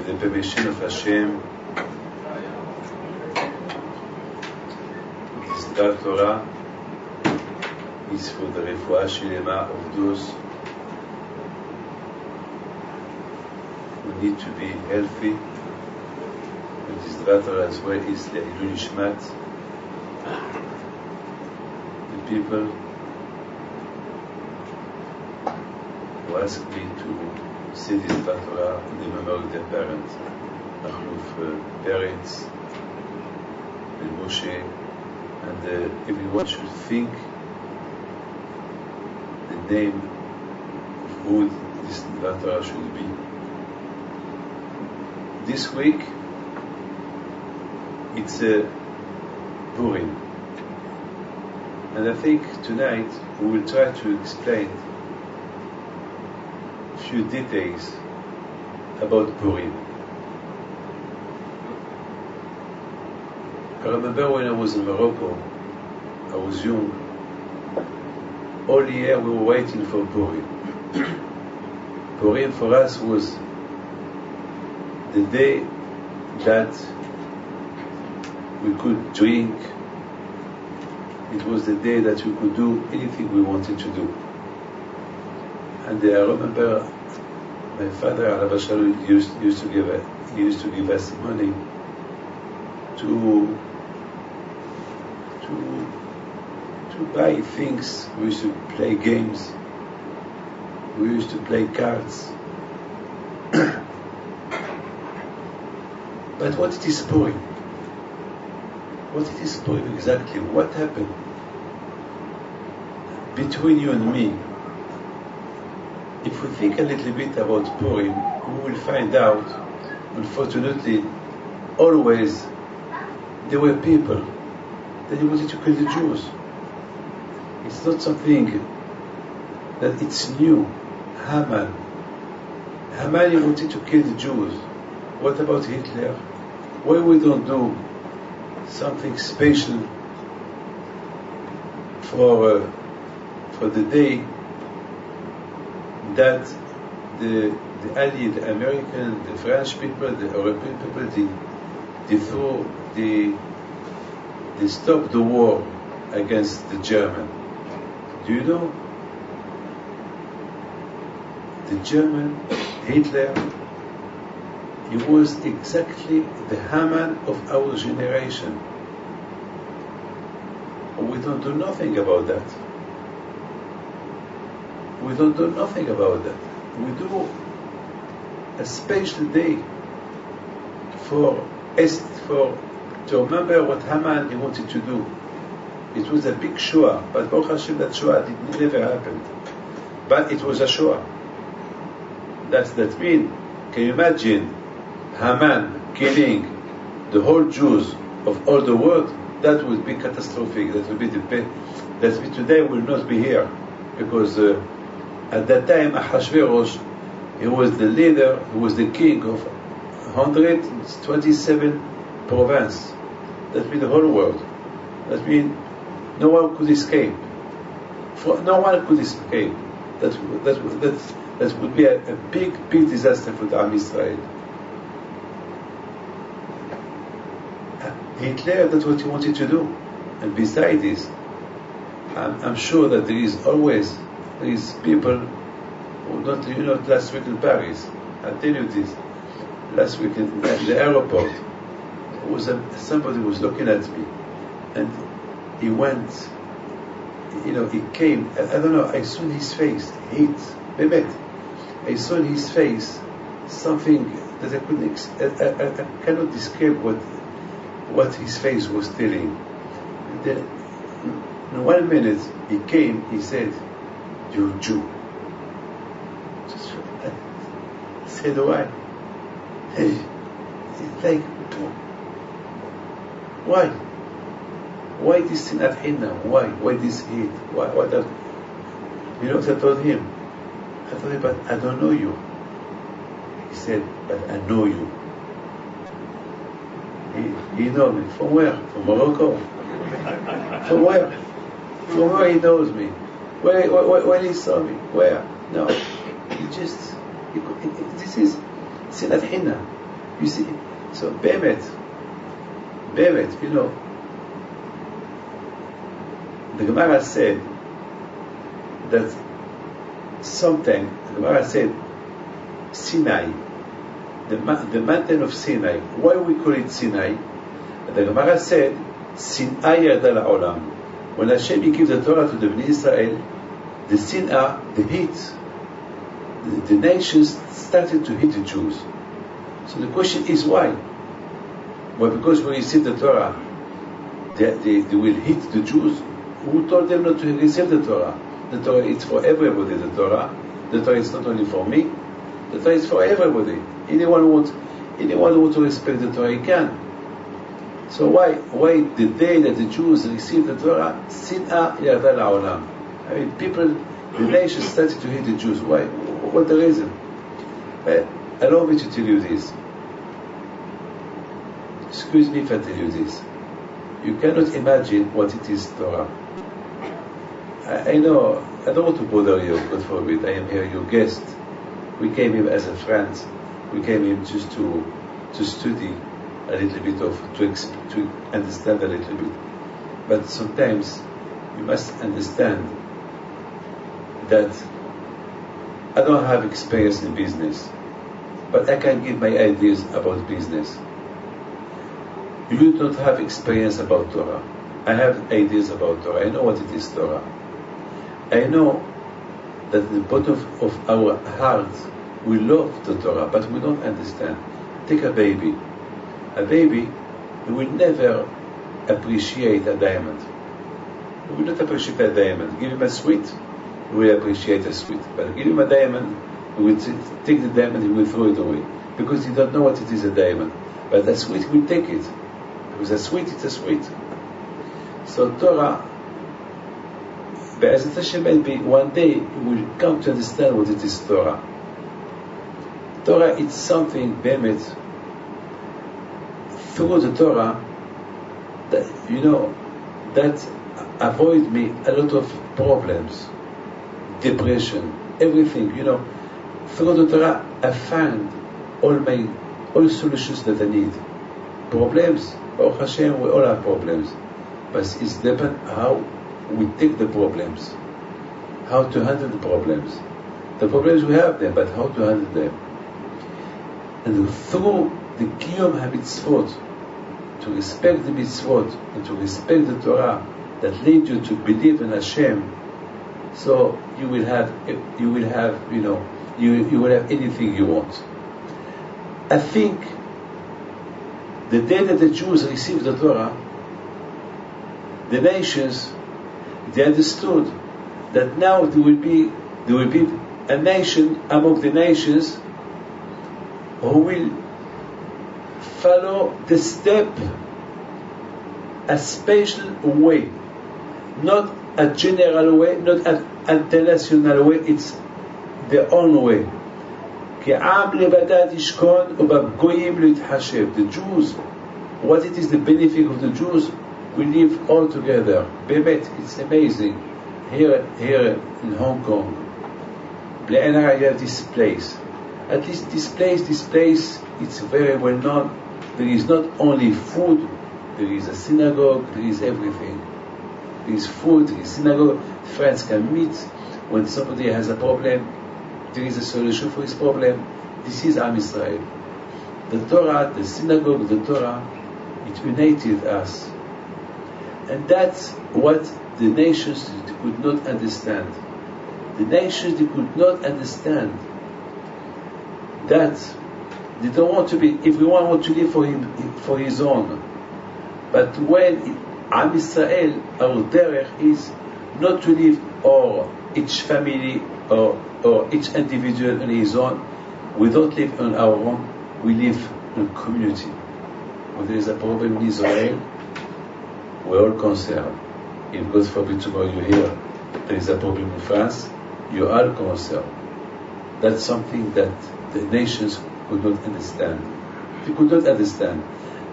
with the permission of Hashem, this Dvar Torah is for the Refuah Shlema of those who need to be healthy. And this Dvar Torah as well is Le'ilui Nishmat, the people who asked me to say this Dvar Torah in the memory of their parents, Machluf parents, and Moshe, and everyone should think the name of who this Dvar Torah should be. This week, it's Purim, and I think tonight we will try to explain a few details about Purim. I remember when I was in Morocco, I was young. All year we were waiting for Purim. Purim for us was the day that we could drink. It was the day that we could do anything we wanted to do. And I remember my father, Alav Shalom, used to give us money to buy things. We used to play games. We used to play cards. But what it is Purim? What it is Purim exactly? What happened between you and me? If we think a little bit about Purim, we will find out, unfortunately, always there were people that wanted to kill the Jews. It's not something that it's new. Haman wanted to kill the Jews. What about Hitler? Why we don't do something special for the day that the Allied, the American, the French people, the European people, they stopped the war against the German. Do you know? The German, Hitler, he was exactly the Haman of our generation. We don't do nothing about that. We don't do nothing about that. We do a special day to remember what Haman he wanted to do. It was a big Shoah, but Baruch Hashem, that Shoah never happened. But it was a Shoah. That means, can you imagine Haman killing the whole Jews of all the world? That would be catastrophic. That would be that we today will not be here, because at that time Ahasuerus, he was the leader, he was the king of 127 provinces. That means the whole world. That means no one could escape. No one could escape. That would be a big disaster for the Am Israel. Hitler, that's what he wanted to do. And besides this, I'm sure that there is people who don't, last week in Paris, I tell you this, last week at the airport, somebody was looking at me, and he went, he came, I don't know, I saw in his face, I saw in his face something that I cannot describe what his face was telling. And then, in 1 minute, he came, he said, "You're a Jew." I said, "Why?" It's like, why? Why this sinat hinna? Why? Why this hate? Why that? You know what I told him? I told him, but I don't know you. He said, but I know you. He knows me. From where? From Morocco. From where? From where he knows me? When he saw me? Where? No. This is Sinat Hinna. You see, so Bemet, you know, the Gemara said that something, the Gemara said, Sinai, the mountain of Sinai. Why we call it Sinai? The Gemara said, Sinai yada la'olam. When Hashem gave the Torah to the Bnei Israel, the Sinai, the heat, the nations started to hit the Jews. So the question is why? Well, because when you receive the Torah, they will hit the Jews. Who told them not to receive the Torah? The Torah is for everybody, the Torah. The Torah is not only for me, the Torah is for everybody. Anyone who wants to respect the Torah, he can. So why the day that the Jews received the Torah, Sin'a yada la'olam? I mean, the nation started to hate the Jews. Why? What the reason? Allow me to tell you this. Excuse me if I tell you this. You cannot imagine what it is, Torah. I know, I don't want to bother you, God forbid. I am here, your guest. We came here as a friend. We came here just to study a little bit to understand a little bit. But sometimes you must understand that I don't have experience in business, but I can give my ideas about business. You don't have experience about Torah. I have ideas about Torah. I know what it is, Torah. I know that at the bottom of our heart we love the Torah, but we don't understand. Take a baby. A baby will never appreciate a diamond. He will not appreciate a diamond. Give him a sweet, he will appreciate a sweet. But give him a diamond, he will take the diamond, he will throw it away. Because he don't know what it is, a diamond. But a sweet, he will take it. Because a sweet, it's a sweet. So Torah, Be'ezat Hashem, maybe one day you will come to understand what it is, Torah. Torah is something, Bemet, through the Torah, that, you know, that avoid me a lot of problems, depression, everything, you know. Through the Torah, I find all solutions that I need. Problems, Baruch Hashem, we all have problems. But it's depends how we take the problems, how to handle the problems. The problems we have them, but how to handle them. And through the Kiyum HaMitzvot, to respect the mitzvot and to respect the Torah that lead you to believe in Hashem, so you will have anything you want. I think the day that the Jews received the Torah, the nations, they understood that now there will be a nation among the nations who will follow the step, a special way, not a general way, not an international way, it's their own way. The Jews, what it is the benefit of the Jews, we live all together. Bemet, it's amazing. Here in Hong Kong, you have this place. At least this place, it's very well known. There is not only food, there is a synagogue, there is everything. There is food, there is synagogue, friends can meet. When somebody has a problem, there is a solution for his problem. This is Am Israel. The Torah, the synagogue, the Torah, it united us. And that's what the nations could not understand. The nations, they could not understand that they don't want to be, everyone wants to live for his own. But when Am Israel, our derech is not to live, or each family or each individual on his own. We don't live on our own, we live in a community. When there is a problem in Israel, we're all concerned. If God forbid tomorrow you hear there is a problem in France, you're all concerned. That's something that the nations could not understand. They could not understand.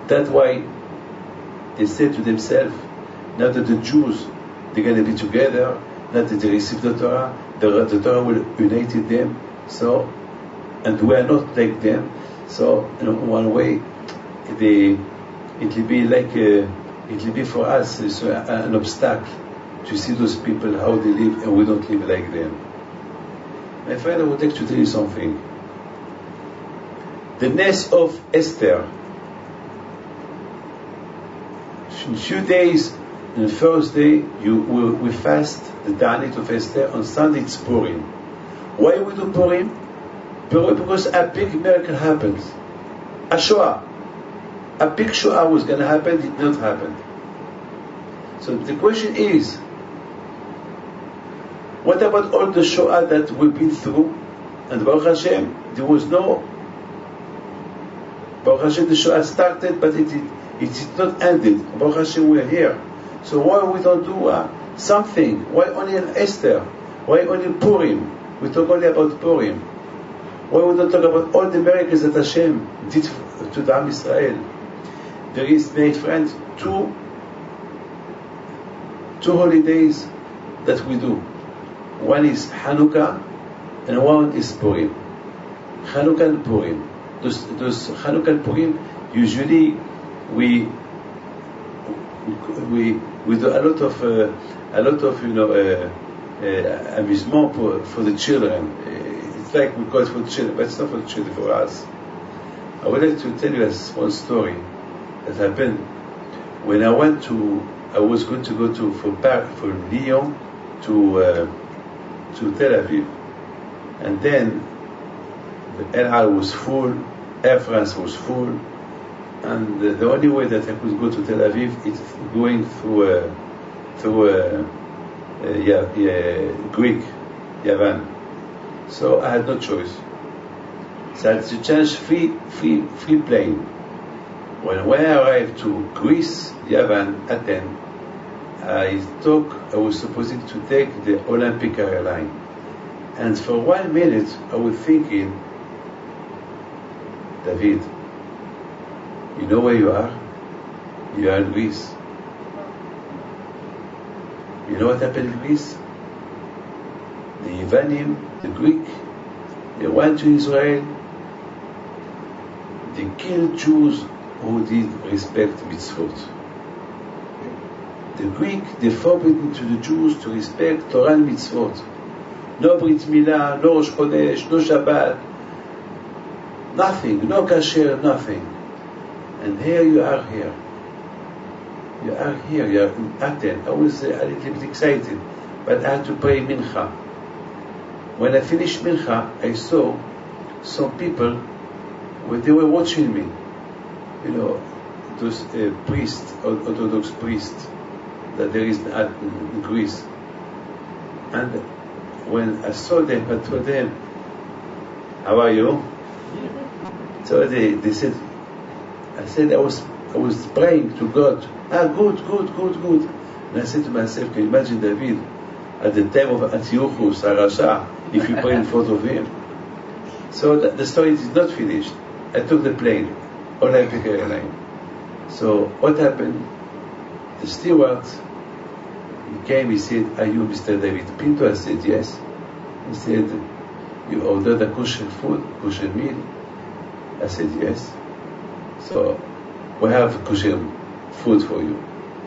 That's why they said to themselves, now that the Jews, they're going to be together, now that they receive the Torah, the Torah will unite them, so and we are not like them. So in one way, it will be like it will be for us an obstacle to see those people how they live, and we don't live like them. My friend, I would like to tell you something. The nest of Esther. In a few days, on the first day, we fast the Ta'anit of Esther. On Sunday, it's Purim. Why we do Purim? Because a big miracle happens. A Shoah. A big Shoah was going to happen, did not happen. So the question is, what about all the Shoah that we've been through? And Baruch Hashem, there was no... Baruch Hashem, the Shoah started, but it did not ended. Baruch Hashem, we're here. So why we don't do something? Why only in Esther? Why only Purim? We talk only about Purim. Why we don't talk about all the miracles that Hashem did to the Am Israel? There is, my friend, two holidays that we do. One is Hanukkah and one is Purim. Hanukkah and Purim. Those Hanukkah and Purim, usually we do a lot of amusement for the children. It's like we call it for the children, but it's not for the children, for us. I would like to tell you a small story that happened when I was going to go from Lyon to Tel Aviv, and then the El Al was full, Air France was full, and the only way that I could go to Tel Aviv is going through Greek, Yavan. So I had no choice. So I had to change free plane. When I arrived to Greece, Yavan, Athens, I was supposed to take the Olympic airline. And for 1 minute, I was thinking, David, you know where you are? You are in Greece. You know what happened in Greece? The Yevanim, the Greek, they went to Israel. They killed Jews who did respect mitzvot. The Greek, they forbidden to the Jews to respect Torah and mitzvot. No Brit Milah, no Rosh Chodesh, no Shabbat, nothing, no kasher, nothing. And here you are here. You are here, you are in Athens. I was a little bit excited, but I had to pray Mincha. When I finished Mincha, I saw some people, they were watching me. Those priests, Orthodox priests, that there is in Greece. And when I saw them, I told them, how are you? So they said, I said I was praying to God. Good. And I said to myself, can you imagine David at the time of Antiochus, Arasha, if you pray in front of him? So the story is not finished. I took the plane, Olympic airline. So what happened? The steward, he came, he said, are you Mr. David Pinto? I said, yes. He said, you ordered a kosher food, kosher meal? I said, yes. So we have kosher food for you.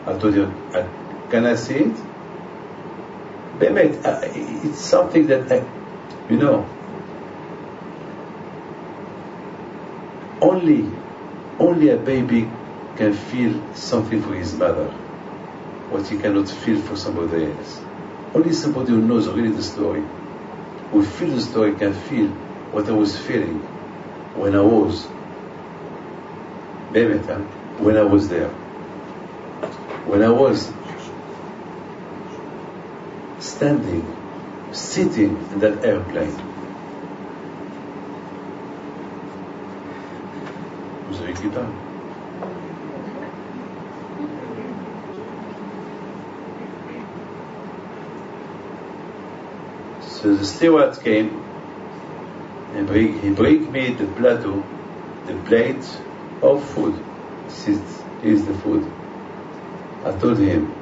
I told you, can I see it? It's something that only a baby can feel something for his mother, what he cannot feel for somebody else. Only somebody who knows really the story, who feels the story, can feel what I was feeling when I was when I was there, when I was sitting in that airplane. Vous avez qui parle? So the steward came and he bring me the plateau, the plate of food. Here's the food. I told him,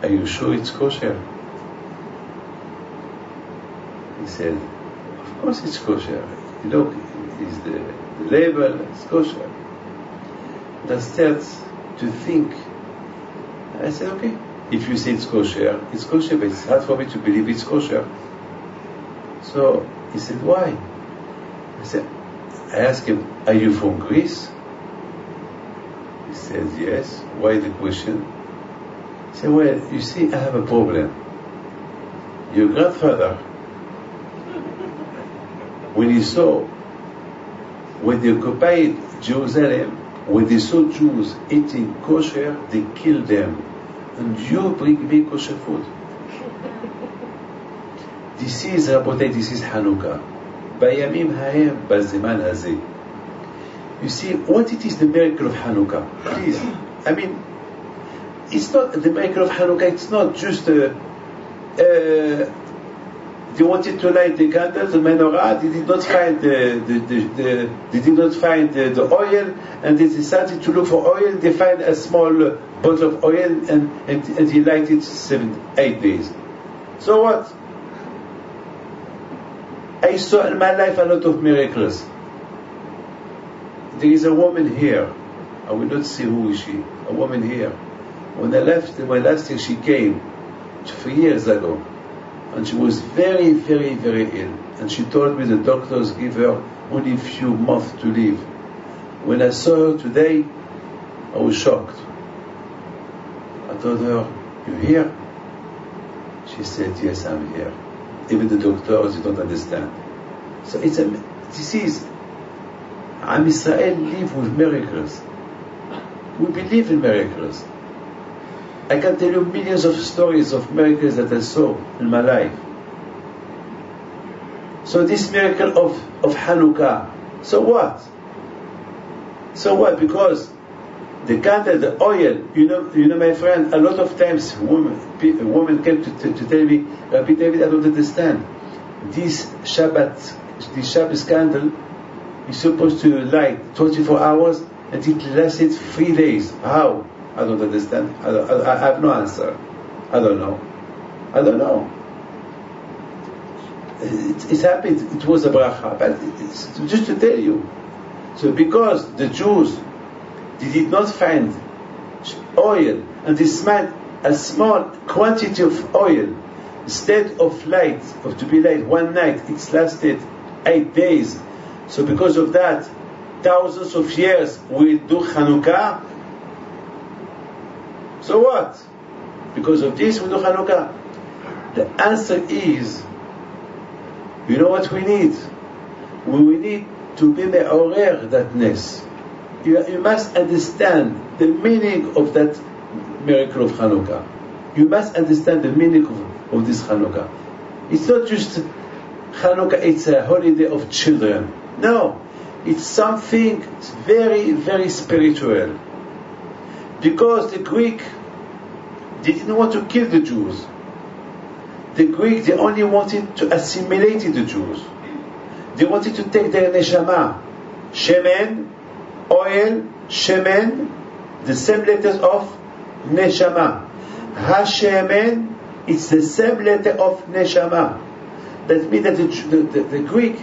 are you sure it's kosher? He said, Of course it's kosher. You know, is the label, it's kosher. But I start to think. I said, okay, if you say it's kosher, but it's hard for me to believe it's kosher. So he said, why? I asked him, are you from Greece? He said, yes. Why the question? He said, well, you see, I have a problem. Your grandfather, when they occupied Jerusalem, when they saw Jews eating kosher, they killed them. And you bring me kosher food. This is Hanukkah. בימים ההם, בזמן הזה. You see, what it is the miracle of Hanukkah? Please, I mean, it's not the miracle of Hanukkah. It's not just they wanted to light the candles, the menorah. They did not find the oil, and they decided to look for oil. They find a small bottle of oil, and he lighted 7-8 days. So what? I saw in my life a lot of miracles. There is a woman here. I will not say who is she. A woman here. When last year she came, 3 years ago, and she was very, very, very ill. And she told me the doctors give her only a few months to live. When I saw her today, I was shocked. I told her, "You here?" She said, "Yes, I'm here." Even the doctors, you don't understand. So this is, Am Israel live with miracles. We believe in miracles. I can tell you millions of stories of miracles that I saw in my life. So this miracle of Hanukkah, so what? So what? Because the candle, the oil, you know, my friend, a lot of times a woman came to tell me, Rabbi David, I don't understand. This Shabbos candle is supposed to light 24 hours and it lasted 3 days. How? I don't understand. I have no answer. I don't know. It happened. It was a bracha. But it's just to tell you. So because the Jews, they did not find oil, and they smelled a small quantity of oil instead of to be light one night, it's lasted 8 days. So because of that, thousands of years we do Hanukkah. So what? Because of this we do Hanukkah. The answer is, you know what we need? We need to be me'orer that ness. You must understand the meaning of that miracle of Hanukkah. You must understand the meaning of this Hanukkah. It's not just Hanukkah, it's a holiday of children. No, it's something very, very spiritual. Because the Greek, they didn't want to kill the Jews. The Greek, they only wanted to assimilate the Jews. They wanted to take their neshama, shemen, oil, shemen, the same letters of neshama. Ha-shemen, it's the same letter of neshama. That means that the Greek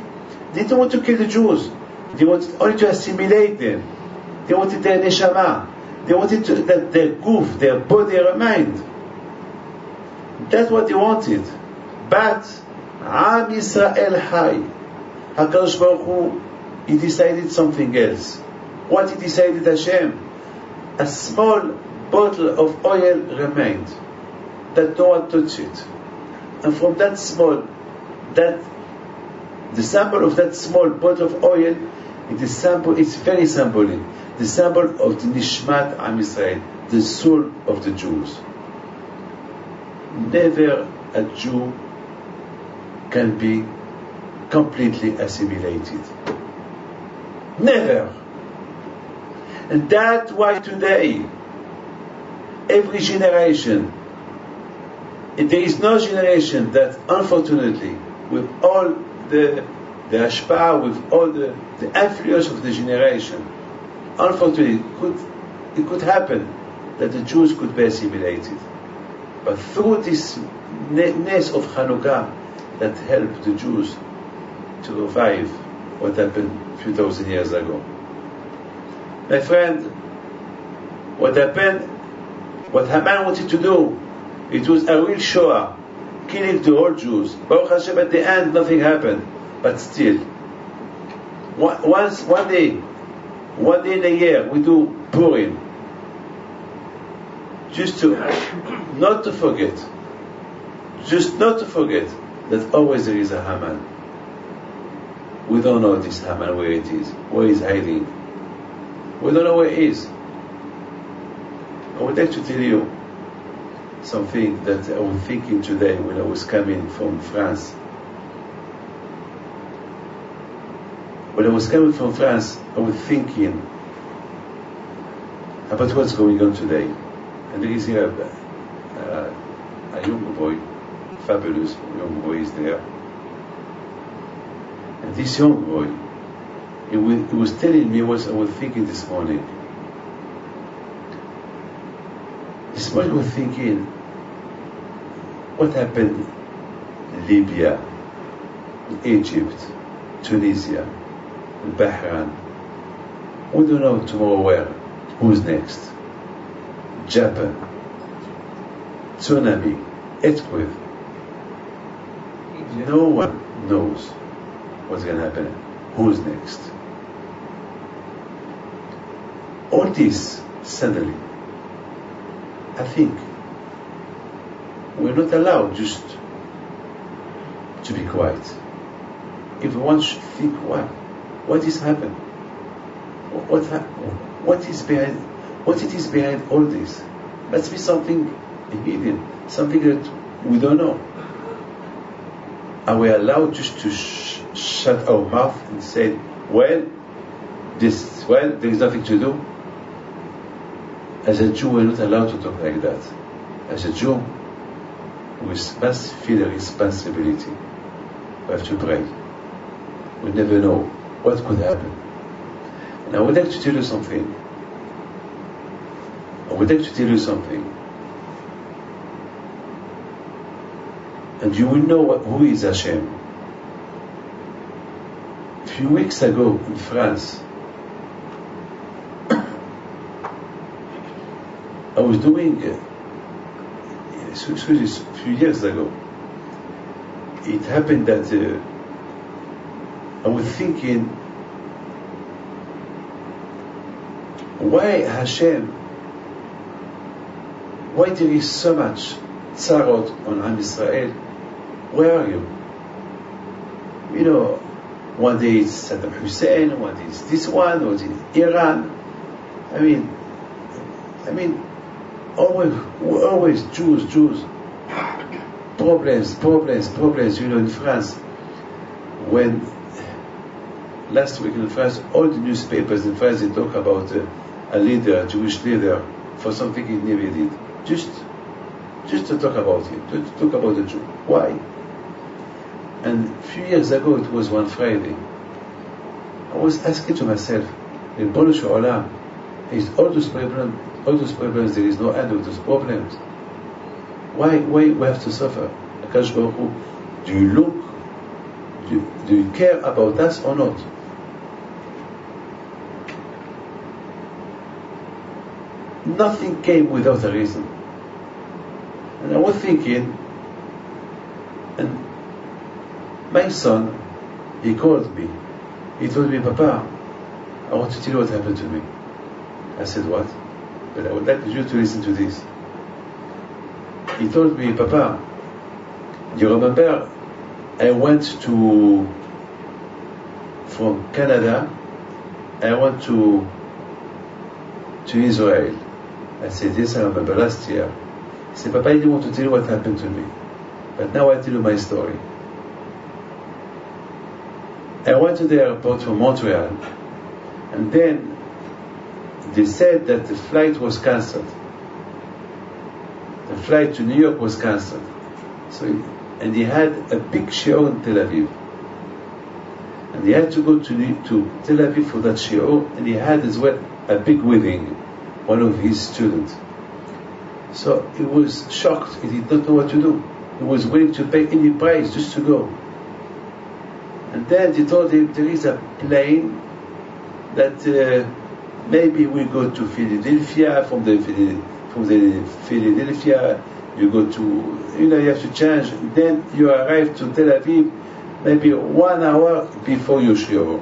didn't want to kill the Jews. They wanted only to assimilate them. They wanted their neshama. They wanted that their goof, their body remained. That's what they wanted. But Am Yisrael Hai, HaKadosh Baruch Hu, he decided something else. What he decided, Hashem? A small bottle of oil remained, that no one touched it. And from that the symbol of that small bottle of oil, it's very symbolic. The symbol of the Nishmat Am Yisrael, the soul of the Jews. Never a Jew can be completely assimilated. Never. And that's why today, every generation, there is no generation that, unfortunately, with all the hashpah, with all the influence of the generation, unfortunately, it could happen that the Jews could be assimilated. But through this ness of Hanukkah that helped the Jews to revive what happened a few thousand years ago. My friend, what happened, what Haman wanted to do, it was a real Shoah, killing the whole Jews. Baruch Hashem, at the end, nothing happened. But still, one day in a year, we do Purim. Just not to forget that always there is a Haman. We don't know this Haman where it is, where he's hiding. We don't know where he is. I would like to tell you something that I was thinking today when I was coming from France. When I was coming from France, I was thinking about what's going on today. And there is here a young boy, fabulous young boy is there. And this young boy, he was telling me what I was thinking this morning. This morning I was thinking, what happened in Libya, in Egypt, Tunisia, in Bahrain? We don't know tomorrow where, who's next. Japan, tsunami, earthquake. No one knows what's going to happen. Who's next? All this, suddenly, I think, we're not allowed just to be quiet. Everyone should think, what is happening? What is behind? What it is behind all this? Must be something hidden, something that we don't know. Are we allowed just to shut our mouth and say, there is nothing to do? As a Jew, we're not allowed to talk like that. As a Jew, we must feel a responsibility. We have to pray. We never know what could happen. And I would like to tell you something. And you will know who is Hashem. A few weeks ago in France, I was doing, a few years ago, it happened that I was thinking, why Hashem, why there is so much tzarot on Am Yisrael? Where are you? You know, one day it's Saddam Hussein, one day it's this one, or it's Iran. I mean, always Jews. Problems. You know, in France, when last week in France, all the newspapers in France, they talk about a leader, a Jewish leader, for something he never did. Just to talk about him, to talk about the Jew. Why? And a few years ago, it was one Friday, I was asking to myself, in Ribono Shel Olam, is all those problems, there is no end of those problems. Why we have to suffer? Akash Baruch Hu, do you care about us or not? Nothing came without a reason. And I was thinking, and my son, he called me. He told me, Papa, I want to tell you what happened to me. I said, what? But I would like you to listen to this. He told me, Papa, you remember I went from Canada, I went to Israel. I said, yes, I remember last year. He said, Papa, I didn't want to tell you what happened to me, but now I tell you my story. I went to the airport from Montreal, and then they said that the flight was cancelled. The flight to New York was cancelled. And he had a big shiur in Tel Aviv. And he had to go to Tel Aviv for that shiur, and he had as well a big wedding, one of his students. So he was shocked, he did not know what to do. He was willing to pay any price just to go. And then they told him there is a plane that maybe we go to Philadelphia. From the Philadelphia, you go to, you have to change. Then you arrive to Tel Aviv, maybe 1 hour before your show.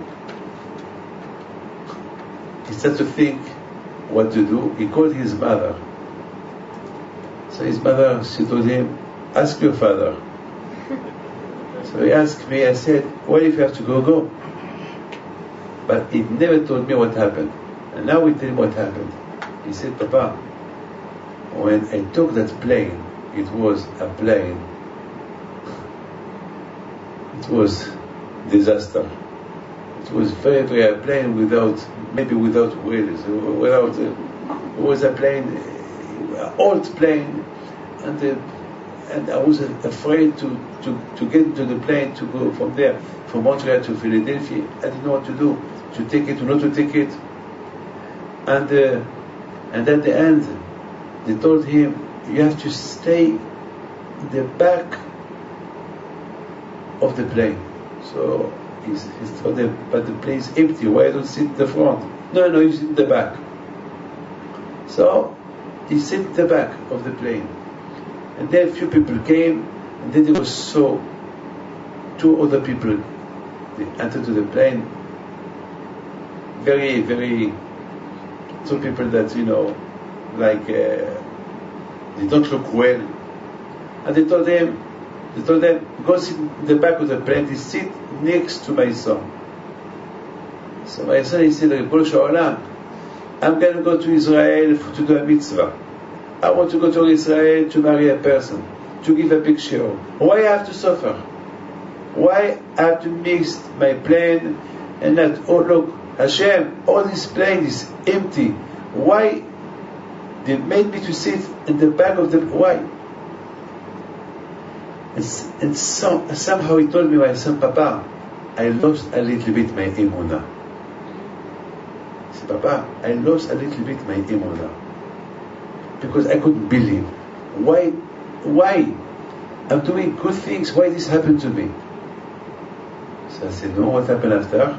He started to think what to do. He called his mother. So his mother, she told him, ask your father. So he asked me, I said, well, if you have to go, go. But he never told me what happened. And now we tell him what happened. He said, Papa, when I took that plane, it was a plane. It was disaster. It was very, very a plane without wheels. It was a plane, an old plane, and I was afraid to get into the plane to go from there, from Montreal to Philadelphia. I didn't know what to do, to take it or not to take it. And at the end, they told him, you have to stay in the back of the plane. So he told them, but the plane is empty, why don't you sit in the front? No, you sit in the back. So he sit in the back of the plane. And then a few people came, and then there was two other people. They entered to the plane. Very, very, two people that, like, they don't look well. And they told them, go sit in the back of the plane, they sit next to my son. So my son, he said, I'm going to go to Israel to do a mitzvah. I want to go to Israel to marry a person, to give a picture. Why I have to suffer? Why I have to miss my plane and not, oh look, Hashem, all this plane is empty. Why they made me to sit in the back of the, why? And somehow he told me, my son, Papa, I lost a little bit my emunah. He said, Papa, I lost a little bit my emunah. Because I couldn't believe. Why? I'm doing good things. Why this happened to me? So I said, no, what happened after?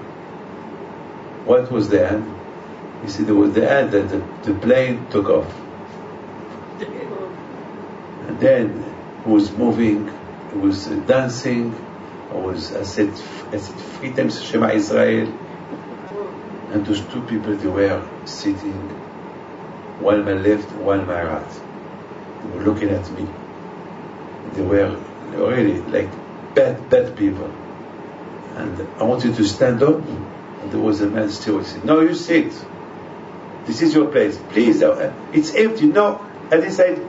What was the end? He said, there was the end that the plane took off. And then it was moving, it was dancing, I said 3 times Shema Israel. And those two people, they were sitting, one my left, one my right. They were looking at me. They were really like bad people. And I wanted to stand up, and there was a man still. He said, no, you sit. This is your place. Please, it's empty. No, I decided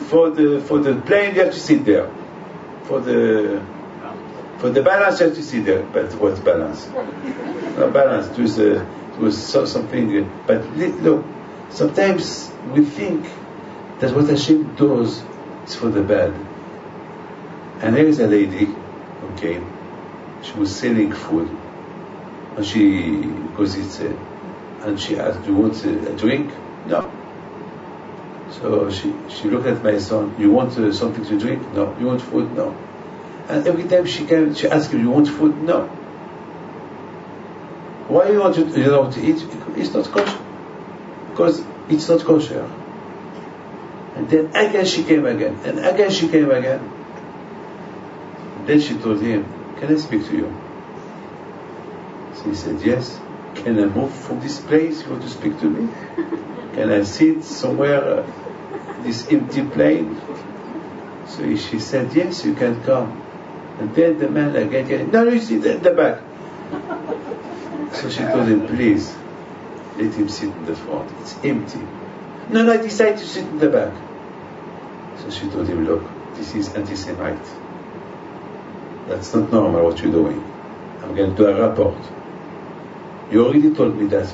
for the plane you have to sit there. For the balance you have to sit there. But what balance? No balance. It was something. But look, sometimes we think that what Hashem does is for the bad. And there is a lady who came. She was selling food, and she asked, "Do you want a drink?" No. So she looked at my son. You want something to drink? No. You want food? No. And every time she came, she asked him, "You want food?" No. Why you want to eat? It's not kosher. Because it's not kosher. And then again she came again, and again she came again. And then she told him, "Can I speak to you?" So he said, "Yes." "Can I move from this place? You want to speak to me? Can I sit somewhere, this empty plane?" So she said, "Yes, you can come." And then the man again, "No, you sit at the back." So she told him, "Please, let him sit in the front. It's empty." "No, I decided to sit in the back." So she told him, "Look, this is anti-Semite. That's not normal what you're doing. I'm going to do a report. You already told me that.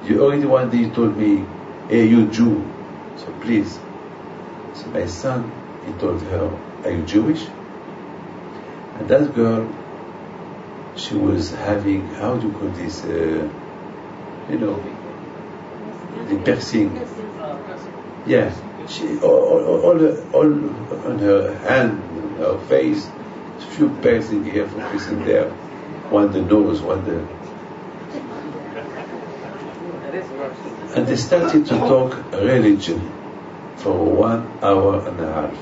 You already one day you told me, hey, you Jew. So please." So my son, he told her, "Are you Jewish?" And that girl, she was having, how do you call this, the piercing. Yeah. She, all on her hand, her face, few piercing here, focusing there, one the nose, one the... And they started to talk religion for 1 hour and a half.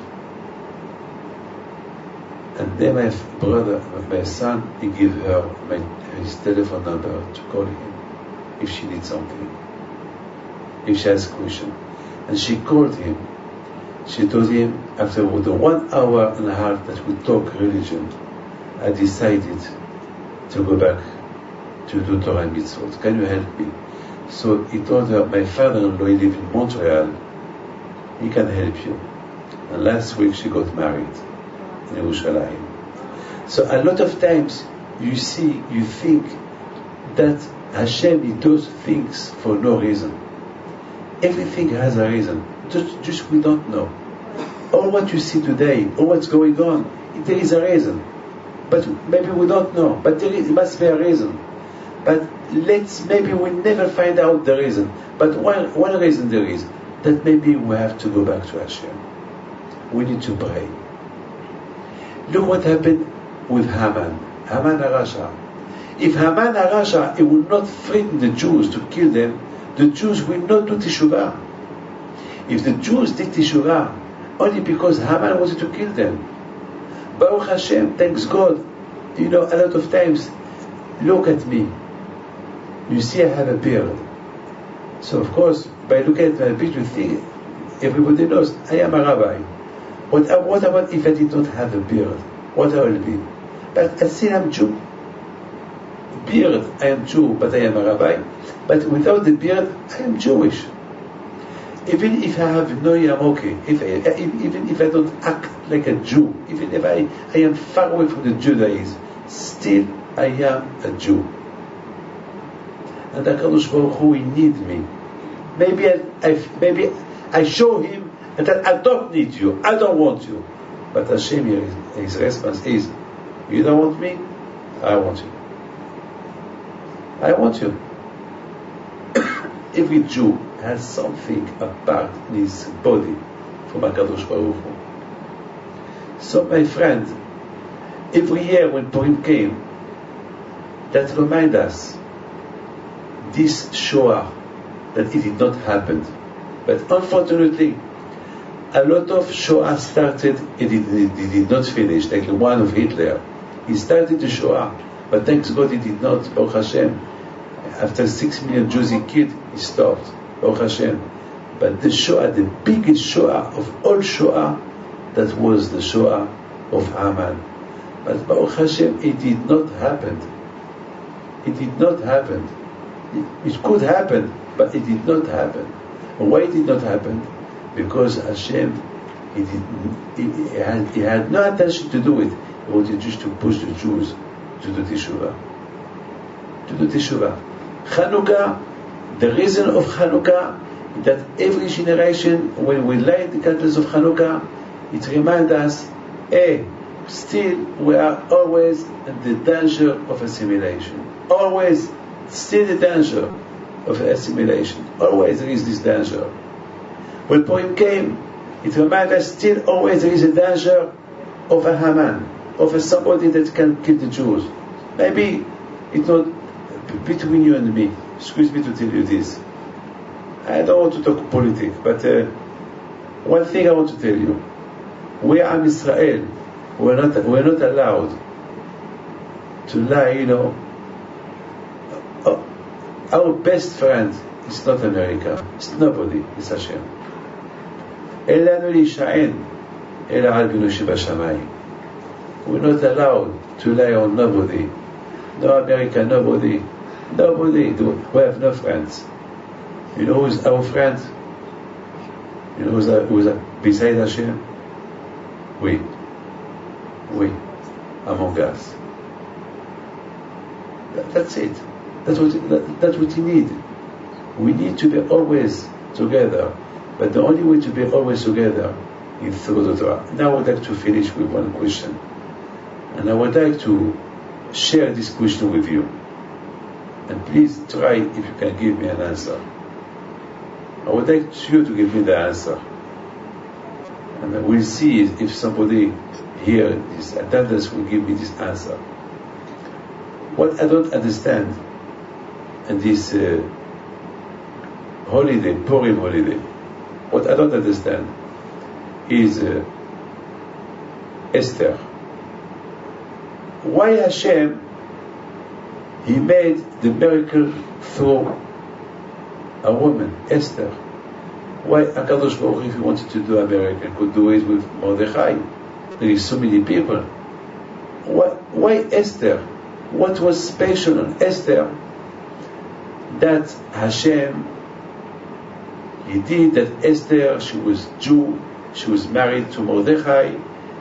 And then my brother, my son, he gave her his telephone number to call him if she needs something, if she has a question. And she called him. She told him, after the 1 hour and a half that we talk religion, I decided to go back to do Torah and Mitzvot. Can you help me? So he told her, my father-in-law, he lives in Montreal. He can help you. And last week she got married in Yerushalayim. So a lot of times you think that Hashem, He does things for no reason. Everything has a reason. Just we don't know. All what you see today, all what's going on, there is a reason. But maybe we don't know. But there must be a reason. But maybe we never find out the reason. But one reason there is, that maybe we have to go back to Hashem. We need to pray. Look what happened with Haman HaRasha. If Haman HaRasha, he would not threaten the Jews to kill them, the Jews will not do Teshuvah. If the Jews did Teshuvah, only because Haman wanted to kill them. Baruch Hashem, thanks God. A lot of times, look at me. You see I have a beard. So of course, by looking at my beard, you think, everybody knows, I am a rabbi. What about if I did not have a beard? What I will be? But I still am Jew. Beard, I am Jew, but I am a rabbi. But without the beard, I am Jewish. Even if I have no yamoke, even if I don't act like a Jew, even if I am far away from the Judaism, still I am a Jew. And HaKadosh Baruch Hu, He needs me. Maybe I show Him that I don't need you, I don't want you. But Hashem, His response is, you don't want me? I want you. I want you. Every Jew has something apart in his body from HaKadosh Baruch Hu. So my friend, every year when Purim came, that reminds us this Shoah, that it did not happen. But unfortunately, a lot of Shoah started, it did not finish, like the one of Hitler. He started the Shoah, but thanks God he did not, Baruch Hashem. After 6 million Jews he killed, he stopped, Baruch Hashem. But the Shoah, the biggest Shoah of all Shoah, that was the Shoah of Haman. But Baruch Hashem, it did not happen. It did not happen. It could happen, but it did not happen. Why it did not happen? Because Hashem, he had no intention to do it. He wanted just to push the Jews to do Teshuvah. Chanukah, the reason of Chanukah, that every generation, when we light the candles of Chanukah, it reminds us, still we are always in the danger of assimilation. Always, still the danger of assimilation. Always there is this danger. When Purim came, it reminds us still always there is a danger of a Haman, of somebody that can kill the Jews. Maybe it's not between you and me. Excuse me to tell you this. I don't want to talk politics, but one thing I want to tell you. We are Israel. We're not allowed to lie, Our best friend is not America. It's nobody. It's Hashem. We're not allowed to lie on nobody. No America, nobody. We have no friends. You know who's our friend? You know who's beside Hashem? We, among us. That's it. That's what you need. We need to be always together. But the only way to be always together is through the Torah. Now I would like to finish with one question. And I would like to share this question with you. And please try if you can give me an answer. I would like you to give me the answer. And we'll see if somebody here, this attendants will give me this answer. What I don't understand in this holiday, Purim holiday, what I don't understand is Esther. Why Hashem, He made the miracle through a woman, Esther? Why HaKadosh Baruch Hu, if He wanted to do a miracle, could do it with Mordechai? There is so many people. Why Esther? What was special on Esther that Hashem, He did that Esther, she was Jew, she was married to Mordechai,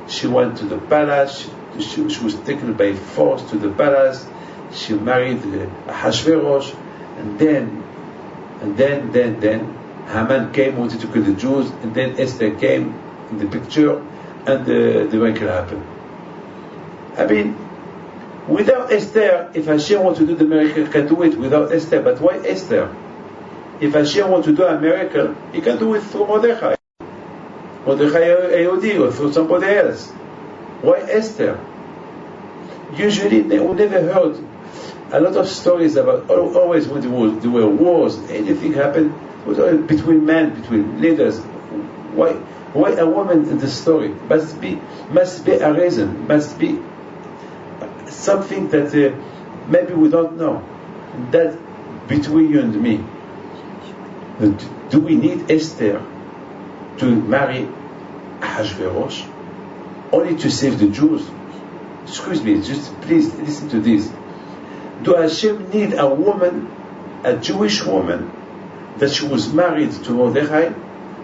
she went to the palace, she was taken by force to the palace, she married Ahasuerus, and then Haman came, wanted to kill the Jews, and then Esther came in the picture, and the miracle happened. I mean, without Esther, if Hashem wants to do the miracle, He can do it without Esther. But why Esther? If Hashem wants to do a miracle, He can do it through Mordechai Yehudi, or through somebody else. Why Esther? Usually, we never heard a lot of stories about, always when there were wars, anything happened, it was always between men, between leaders. Why a woman in the story? Must be a reason, must be something that maybe we don't know. That between you and me, do we need Esther to marry Ahasuerus only to save the Jews? Excuse me, just please listen to this. Do Hashem need a woman, a Jewish woman, that she was married to Mordechai,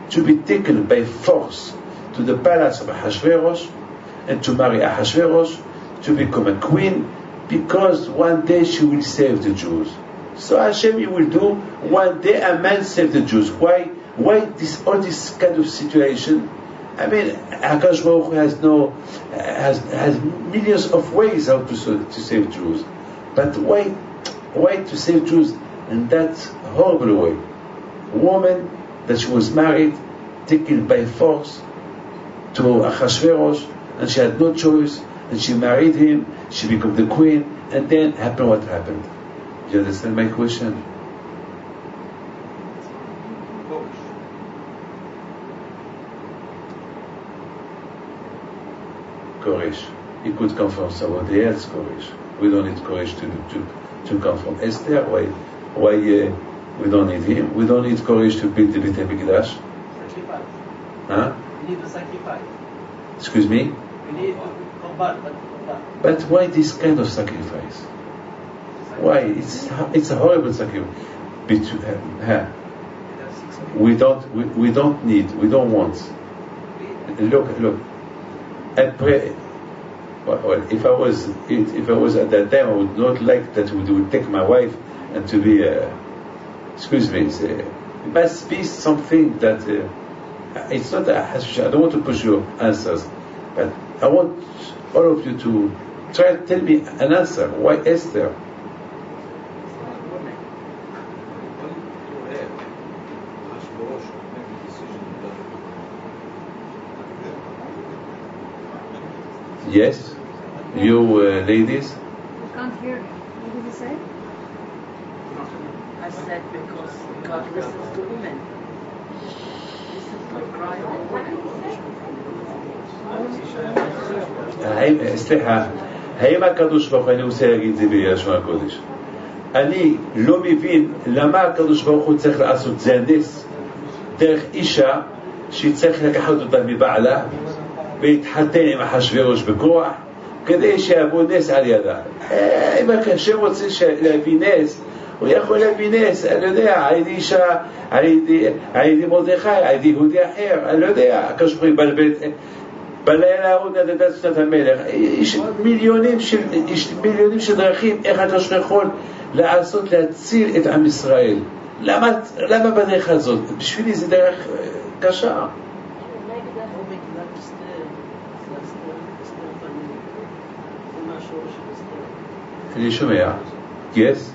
to be taken by force to the palace of Ahasuerus and to marry Ahasuerus, to become a queen, because one day she will save the Jews? So Hashem, He will do one day a man save the Jews. Why all this kind of situation? I mean, HaKadosh Baruch Hu has millions of ways how to save Jews. But why to save Jews in that horrible way? Woman that she was married, taken by force to Ahasuerus, and she had no choice, and she married him, she became the queen, and then happened what happened. Do you understand my question? Courage. It could come from somebody else, courage. We don't need courage to come from Esther. Why we don't need him? We don't need courage to build the Beit HaMikdash. Sacrifice. Huh? We need to sacrifice. Excuse me? We need korban. But why this kind of sacrifice? Why? It's a horrible sacrifice. We don't need, we don't want. Look. I pray. Well, if I was at that time, I would not like that we would take my wife and to be. Excuse me. It must be something that it's not. I don't want to push your answers, but I want all of you to try to tell me an answer. Why Esther? Yes, you ladies. I can't hear you. What did you say? I said because God listens to women. Listens to the cry of women. סליחה, האם הקדוש ברוך הוא, אני רוצה להגיד את זה בלשון הקודש, אני לא מבין למה הקדוש ברוך הוא צריך לעשות זה הנס דרך אישה שצריך לקחת אותה מבעלה ולהתחתן עם אחשוורוש בכוח כדי שיבוא נס על ידה. אם השם רוצה להביא נס, הוא יכול להביא נס, אני לא יודע, על ידי אישה, על ידי מרדכי, על ידי יהודי אחר, אני לא יודע, הקדוש ברוך הוא יבלבל. בלילה ההוא נדדה שנת המלך. יש מיליונים של דרכים איך הקדוש ברוך הוא יכול לעשות, להציל את עם ישראל. למה בדרך הזאת? בשבילי זה דרך קשה. אני שומע. Yes?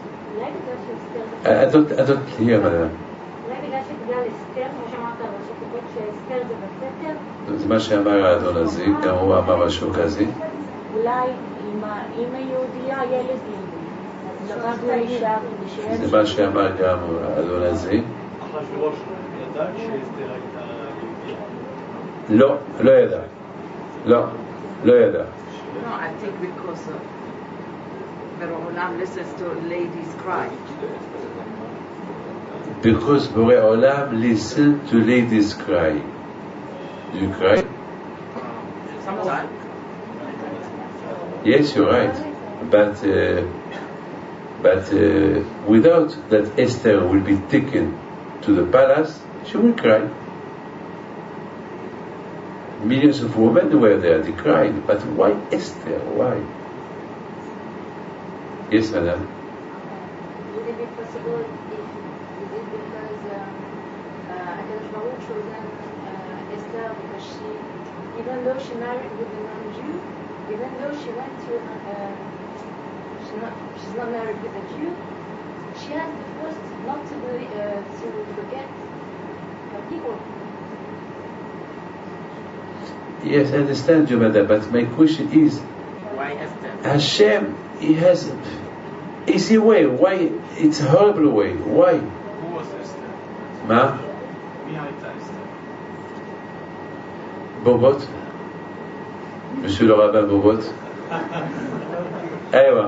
I don't hear, madam. אולי בגלל שבגלל אסתר, כמו שאמרת, ראשת הסיבות שאסתר זה בסתר? זה מה שאמר האדון הזה, גם הוא אמר משהו כזה. אולי עם האמא יהודייה, ילד יהודי. לקחת האישה כדי שיש... זה מה שאמר גם האדון הזה. אחשוורוש ידע שאסתר הייתה יהודייה? לא ידע. לא ידע. No, I think because of Olam listens to ladies cry. Because Borei Olam listen to ladies cry. Do you cry? Sometimes. Yes, you're right. But without that Esther will be taken to the palace, she will cry. Millions of women were there, they cried. But why Esther? Why? Yes, madam. Would it be possible if it is because HaKadosh Baruch chosen Esther because she, even though she married with a non-Jew, even though she went to, she's not married with a Jew, she has the first not to forget her people. Yes, I understand you, madam, but my question is, Why Esther? Hashem, He has easy way. Why? It's a horrible way. Why? Who was Esther? Ma? מי הייתה אסתר? Bobot? Monsieur le rabbin Bobot? Aywa.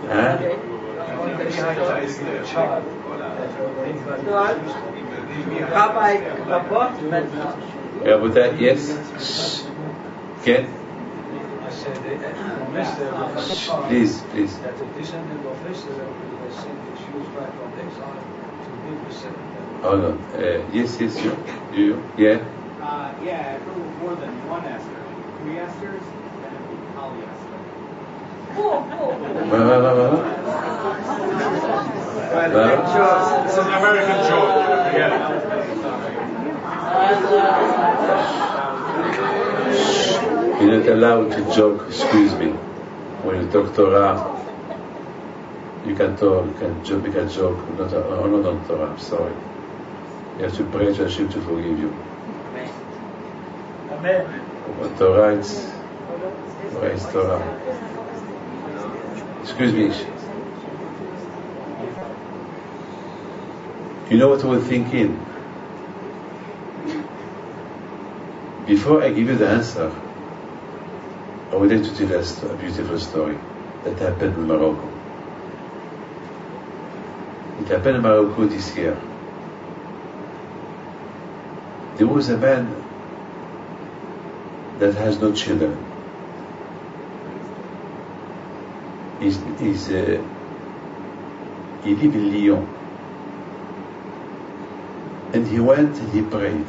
Hein? מי הייתה אסתר? Rabbi Rabot, but not. Rabotai, yes? Ken? Please. That the descendant of Esther will send the Jews back from exile to give the second. Hold on. Yes, you. Yeah? Yeah, if it were more than one Esther, 3 Esthers, then it would be polyester. It's an American joke. Forget it. You're not allowed to joke, excuse me. When you talk Torah, you can talk, you can joke, not on Torah, I'm sorry. You have to pray to Hashem to forgive you. Amen. On Torah, it's Torah. Excuse me. You know what we're thinking? Before I give you the answer, I would like to tell us a beautiful story that happened in Morocco. It happened in Morocco this year. There was a man that has no children. He lives in Lyon. And he went and he prayed,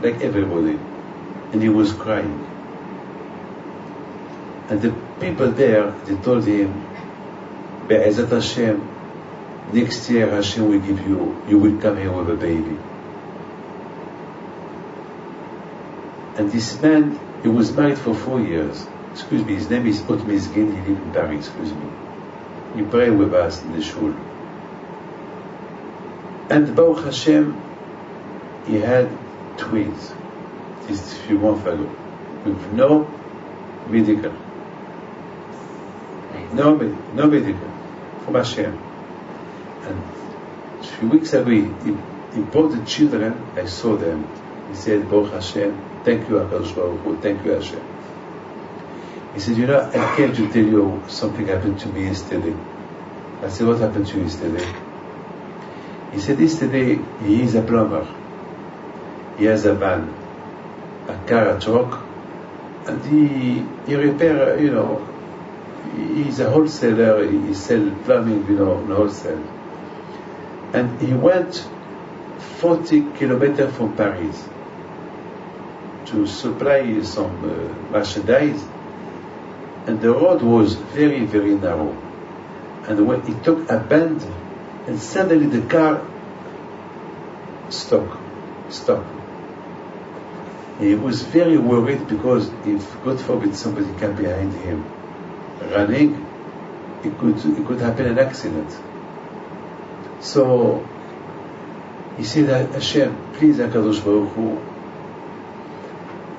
like everybody. And he was crying. And the people there, they told him, Be'ezat Hashem, next year Hashem will give you will come here with a baby. And this man, he was married for 4 years. Excuse me, his name is Ot Mizgin, he lived in Paris, excuse me. He prayed with us in the shul. And Baruch Hashem, he had twins, just a few months ago, with no medical. No medical, from Hashem. And a few weeks ago, he brought the children, I saw them. He said, Baruch Hashem, thank you, HaKadosh Baruch Hu, thank you, Hashem. He said, I came to tell you something happened to me yesterday. I said, what happened to you yesterday? He said, yesterday, he is a plumber. He has a van, a car, a truck, and he repair, he's a wholesaler, he sells plumbing, in wholesale. And he went 40 kilometers from Paris to supply some merchandise, and the road was very, very narrow. And when he took a bend, and suddenly the car stopped. He was very worried because if, God forbid, somebody came behind him running, it could happen an accident. So He said, Hashem, please, HaKadosh Baruch Hu,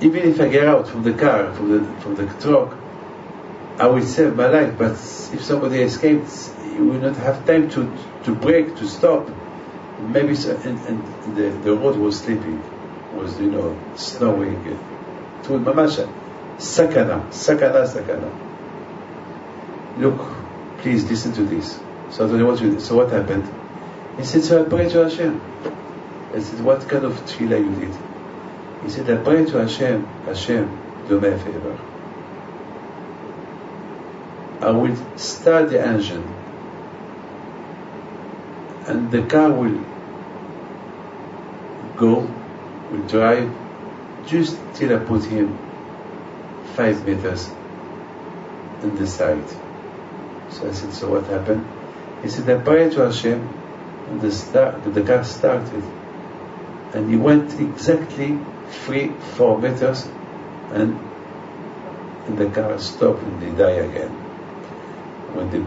even if I get out from the car, from the truck, I will save my life, but if somebody escapes, you will not have time to brake, to stop. Maybe so, and the road was sleeping, was, snowing. It was mamasha. Sakana. Look, please listen to this. So what happened? He said, so I prayed to Hashem. I said, what kind of tefillah you did? He said, I prayed to Hashem, do me a favor. I will start the engine and the car will drive just till I put him 5 meters on the side. So I said, so what happened? He said, I prayed to Hashem and the car started and he went exactly 3-4 meters and the car stopped and he died again. When the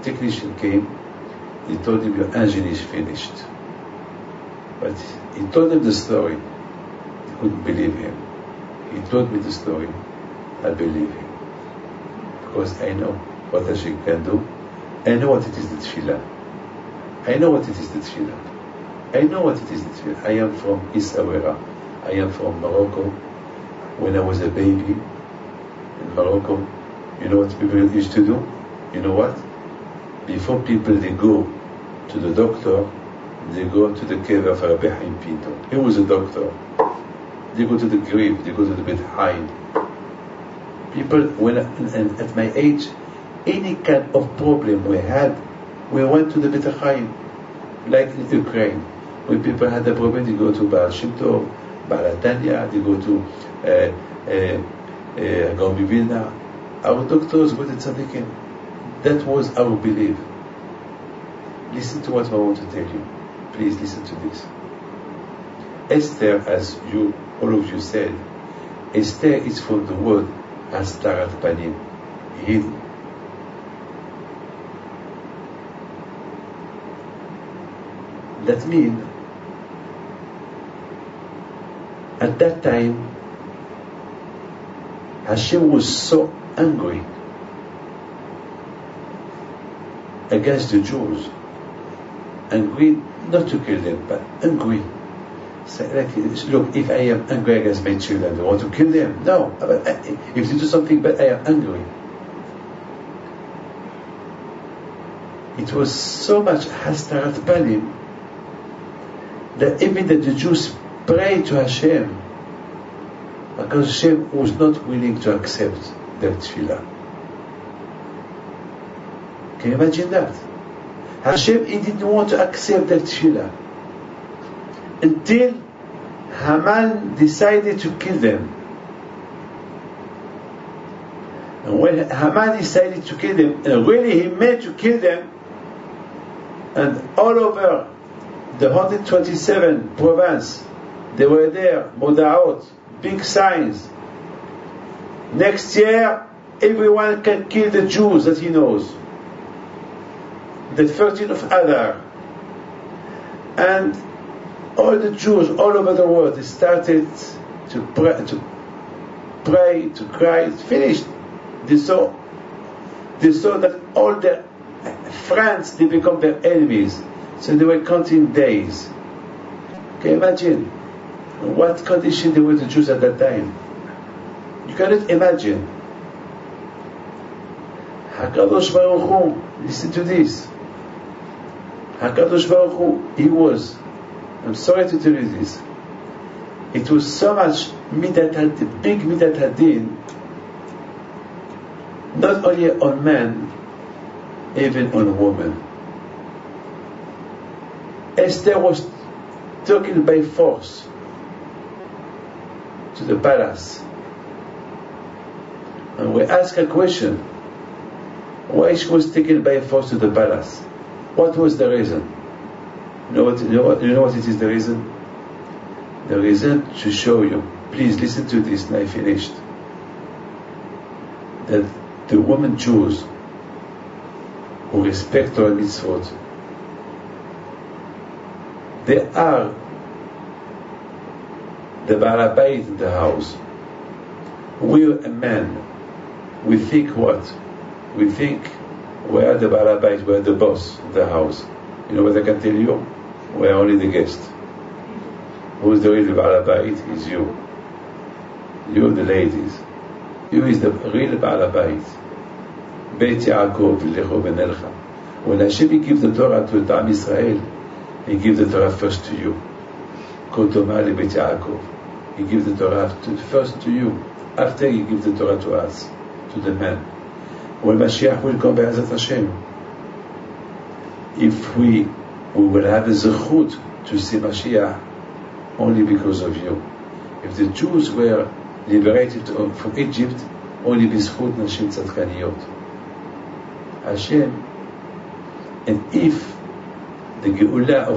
technician came, he told him, your engine is finished. But he told him the story. He couldn't believe him. He told me the story. I believe him. Because I know what Hashem can do. I know what it is the tefillah. I know what it is the tefillah. I know what it is the tefillah. I am from East Awera. I am from Morocco. When I was a baby in Morocco, you know what people used to do? You know what? Before people they go to the doctor, they go to the cave of Rabbi Haim Pinto. He was a doctor. They go to the grave, they go to the Beit Haim. People, and at my age, any kind of problem we had, we went to the Beit Haim, like in Ukraine. When people had a problem, they go to Baal Shem Tov, Baal Tanya, they go to Gaon Vilna. Our doctors were the tzaddikim. That was our belief. Listen to what I want to tell you. Please listen to this. Esther, as all of you said, Esther is from the word Hastarat Panim, hidden. That means, at that time, Hashem was so angry against the Jews. Angry, not to kill them, but angry. So, look, if I am angry against my children, I want to kill them. No, if they do something bad, I am angry. It was so much Hastarat Panim that even that the Jews prayed to Hashem because Hashem was not willing to accept their tefillah. Can you imagine that? Hashem, he didn't want to accept their tefillah until Haman decided to kill them. And when Haman decided to kill them, and really he meant to kill them, and all over the 127 province, they were there, Moda'ot, big signs. Next year, everyone can kill the Jews that he knows. The 13th of Adar. And all the Jews all over the world, they started to pray, to cry. It's finished. They saw that all their friends, they become their enemies. So they were counting days. Can you imagine what condition they were, the Jews at that time? You cannot imagine. HaKadosh Baruch Hu, listen to this. HaKadosh Baruch Hu, he was, I'm sorry to tell you this, it was so much big Midat Hadin, not only on men, even on women. Esther was taken by force to the palace. And we ask a question, why she was taken by force to the palace? What was the reason? You know what it is the reason? The reason to show you, please listen to this and I finished, that the women Jews who respect Torah mitzvot, They are the Balabayit in the house. We're a man. We think what? We think we are the Balabayit, we are the boss of the house. You know what I can tell you? We are only the guest. Who is the real Balabayit? Is you. You, the ladies. You is the real Balabayit. Beit Yaakov, Lecho Benelcha. When Hashem gives the Torah to the Am Israel, He gives the Torah first to you. Kotoma le Beit Yaakov. He gives the Torah first to you. After He gives the Torah to us, to the man. When Mashiach will come, Be'ezat Hashem, if we will have a zechut to see Mashiach only because of you. If the Jews were liberated from Egypt, only b'zchut Nashim Tzadkaniyot. Hashem, and if the Geula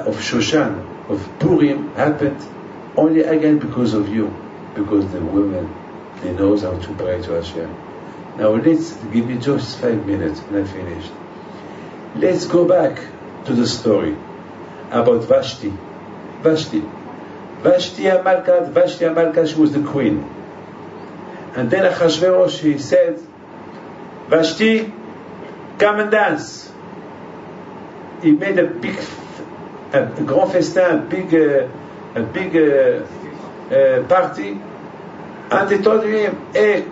of Shoshan, of Purim happened only again because of you, because the women, they know how to pray to Hashem. Now give me just 5 minutes and I'm finished. Let's go back to the story about Vashti. Vashti Amalkat, she was the queen. And then Achashverosh, he said, Vashti, come and dance. He made a grand festin, a big party, and they told him, hey,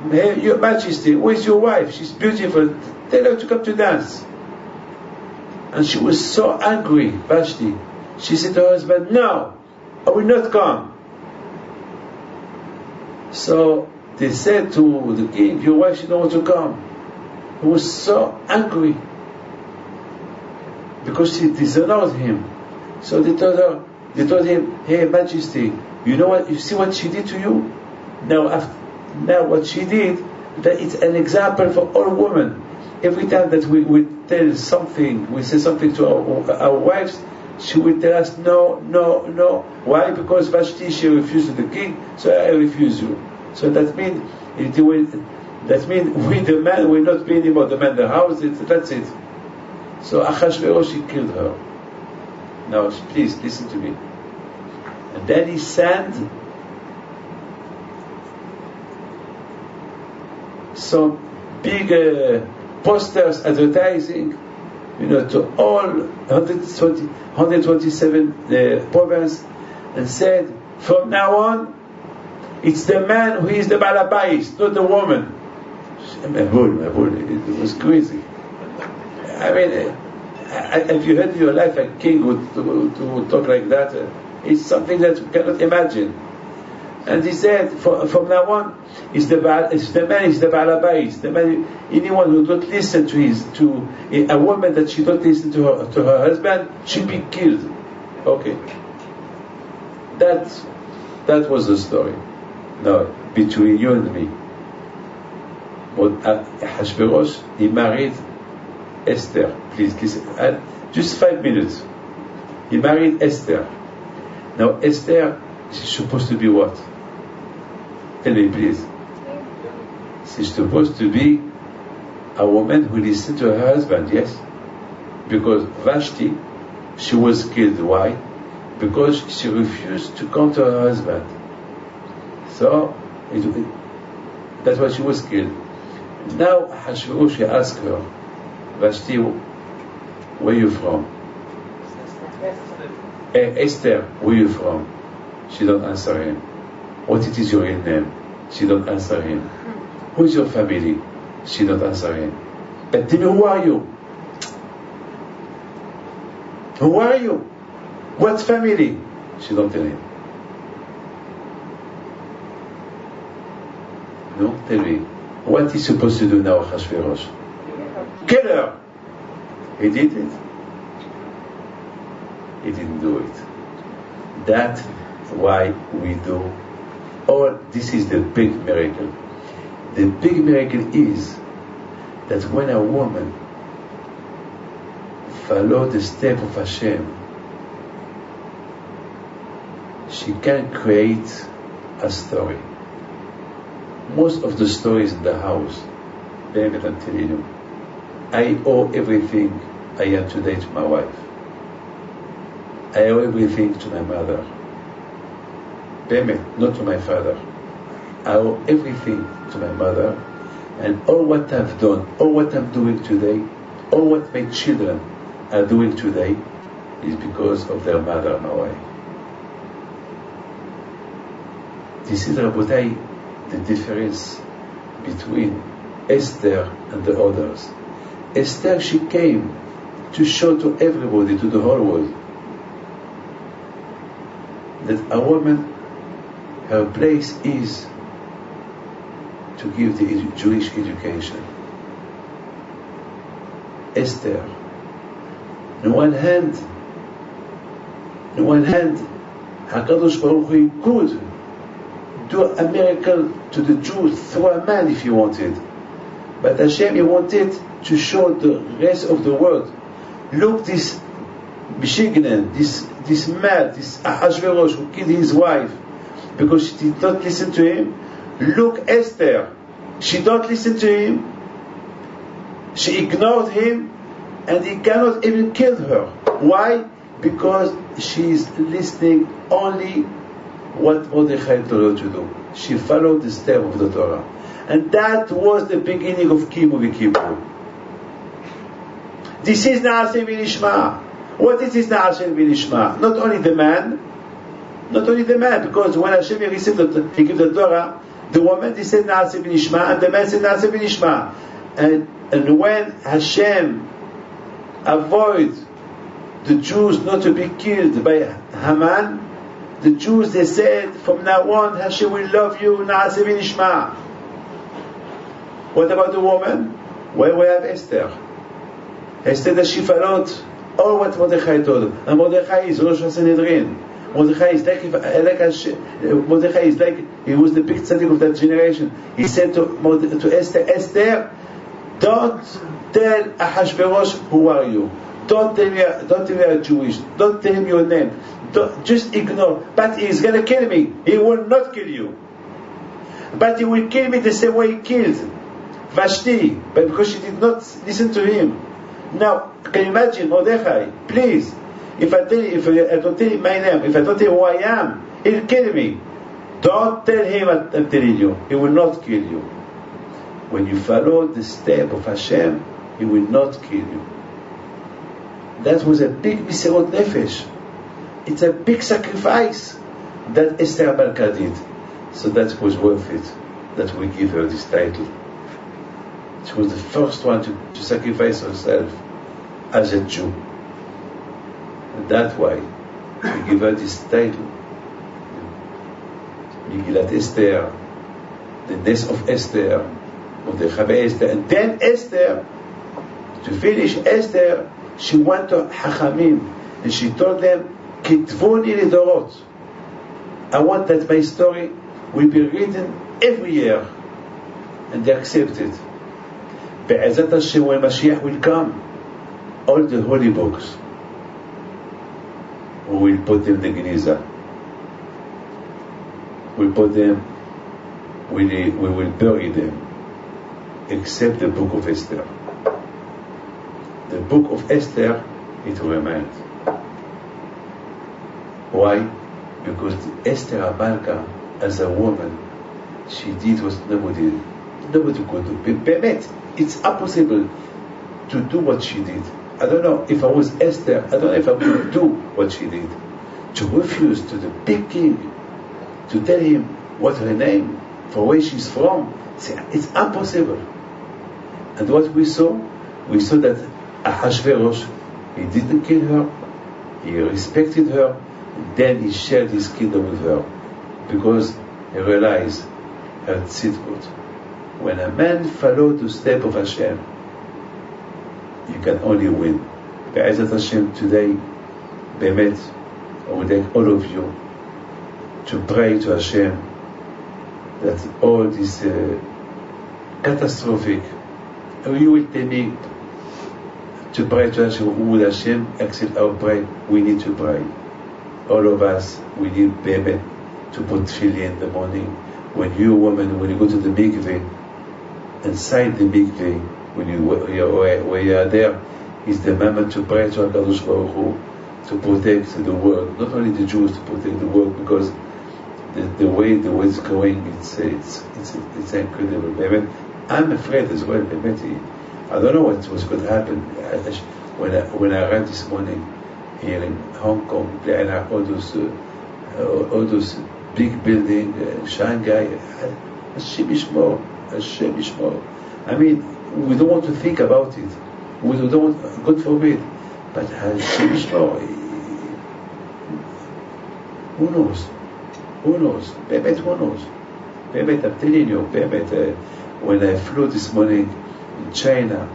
Your Majesty, who is your wife? She's beautiful. Tell her to come to dance. And she was so angry, Vashti. She said to her husband, no, I will not come. So they said to the king, your wife, she don't want to come. He was so angry because she dishonored him. So they told him, hey Majesty, you know what, you see what she did to you? Now what she did, that it's an example for all women. Every time that we tell something, we say something to our wives, she will tell us no. Why? Because Vashti, she refused the king, so I refuse you. So that means we the man will not be anymore the man in the house. That's it. So Achashverosh, he killed her. Now please listen to me. And then he sent some big posters advertising, to all 127 provinces, and said, from now on, it's the man who is the Balabais, not the woman. It was crazy. I mean, have you heard in your life a king would talk like that? It's something that you cannot imagine. And he said, from now on, it's the man is the Balabais. The man, anyone who don't listen to a woman that she don't listen to her husband should be killed. Okay. That was the story. Now, between you and me. But Hashverosh, he married Esther. Please listen. Just 5 minutes. He married Esther. Now Esther, she's supposed to be what? Tell me please. She's supposed to be a woman who listens to her husband, yes? Because Vashti, she was killed. Why? Because she refused to come to her husband. So, that's why she was killed. Now Hashverosh asked her, Vashti, where are you from? Esther, where are you from? She don't answer him. What is your real name? She don't answer him. Who is your family? She don't answer him. But tell me, who are you? Who are you? What family? She don't tell him. No, tell me. What is supposed to do now, Hashverosh? Kill her! He did it. He didn't do it. That's why we do all. This is the big miracle. The big miracle is that when a woman follows the step of Hashem, she can create a story. Most of the stories in the house באמת, I'm telling you, I owe everything I am today to my wife. I owe everything to my mother. באמת, not to my father. I owe everything to my mother, and all what I've done, all what I'm doing today, all what my children are doing today is because of their mother, my wife. This is, Rabotai, the difference between Esther and the others. Esther, she came to show to everybody, to the whole world, that a woman, her place is to give the Jewish education. Esther, on one hand, HaKadosh Baruch Hu could do a miracle to the Jews through a man if he wanted. But Hashem, he wanted to show the rest of the world, look, this Mishignan, this man, this Ahashverosh who killed his wife because she did not listen to him. Look, Esther, she don't listen to him, she ignored him, and he cannot even kill her. Why? Because she is listening only what Mordechai told her to do. She followed the step of the Torah. And that was the beginning of Kippur V'Kippur. This is Na'aseh V'Nishma. What is this Na'aseh V'Nishma? Not only the man, because when Hashem received he gave the Torah, the woman, he said Na'aseh V'Nishma, and the man said Na'aseh V'Nishma. And when Hashem avoid the Jews not to be killed by Haman, the Jews, they said, from now on, Hashem will love you, Na'aseh V'Nishma. What about the woman? Well, we have Esther. Esther, that she followed all what Mordechai told her. And Mordechai is Rosh HaSanhedrin. Mordechai is like he was the big tzaddik of that generation. He said to Esther, Esther, don't tell Ahashverosh who are you. Don't tell me you're Jewish. Don't tell him your name. Just ignore. But he's going to kill me. He will not kill you. But he will kill me the same way he killed Vashti, but because she did not listen to him. Now, can you imagine, Mordechai, please, if I don't tell him my name, if I don't tell him who I am, he'll kill me. Don't tell him I'm telling you. He will not kill you. When you follow the step of Hashem, he will not kill you. That was a big Miserot Nefesh. It's a big sacrifice that Esther Malka did. So that was worth it, that we give her this title. She was the first one to sacrifice herself as a Jew. And that's why we give her this title. Megillat Esther, the nest of Esther, Mordechai Esther, and then Esther, to finish Esther, she went to Hachamim and she told them, Kitvuni lidorot. I want that my story will be written every year, and they accepted. Be'ezat Hashem, when Mashiach will come, all the holy books, we will put them in the Geniza. We will bury them, except the book of Esther. The book of Esther, it will remain. Why? Because Esther Amalka, as a woman, she did what nobody could do. Bemet, it's impossible to do what she did. I don't know if I was Esther, I don't know if I would do what she did. To refuse to the big king, to tell him what her name, for where she's from, it's impossible. And what we saw that Ahashverosh, he didn't kill her, he respected her, and then he shared his kingdom with her, because he realized her tzidkut. When a man follows the step of Hashem, you can only win. Be'ezat Hashem, today, Bemet, I would like all of you to pray to Hashem that all this catastrophic, and you will tell me to pray to Hashem. Would Hashem accept our prayer? We need to pray. All of us, we need Bemet to put tefillin in the morning. When you, woman, when you go to the mikveh, inside the mikveh, when you are there, is the moment to pray to HaKadosh Baruch Hu to protect the world, not only the Jews, to protect the world, because the way it's going, it's incredible. באמת, I'm afraid as well. באמת, I don't know what was going to happen. When I arrived this morning here in Hong Kong, there are all those big buildings, Shanghai. Hashem Yishmor. I mean, we don't want to think about it. We don't want, God forbid. But Hashem Yishmor. Who knows? Who knows? באמת, who knows? באמת, I'm telling you, באמת, when I flew this morning in China,